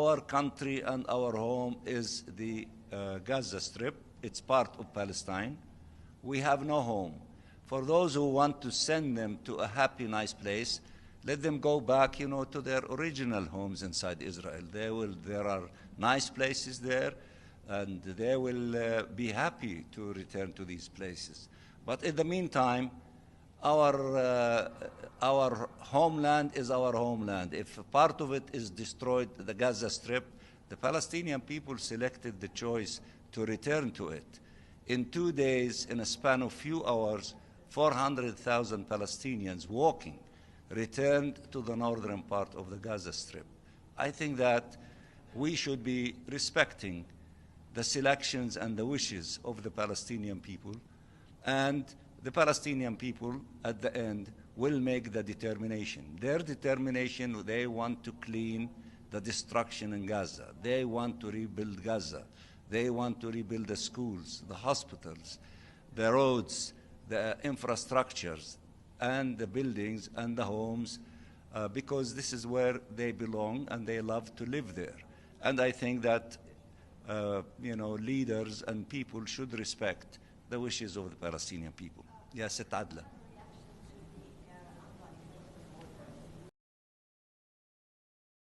our country and our home is the Gaza Strip. It's part of Palestine. We have no home. For those who want to send them to a happy, nice place, let them go back, to their original homes inside Israel. There are nice places there, and they will be happy to return to these places. But in the meantime, our homeland is our homeland. If part of it is destroyed, the Gaza Strip, the Palestinian people selected the choice to return to it. In 2 days, in a span of few hours, 400,000 Palestinians walking returned to the northern part of the Gaza Strip. I think that we should be respecting the selections and the wishes of the Palestinian people, and the Palestinian people at the end will make the determination. Their determination, they want to clean the destruction in Gaza. They want to rebuild Gaza. They want to rebuild the schools, the hospitals, the roads, the infrastructures, and the buildings and the homes, because this is where they belong and they love to live there. And I think that leaders and people should respect the wishes of the Palestinian people. يا ست عدلة.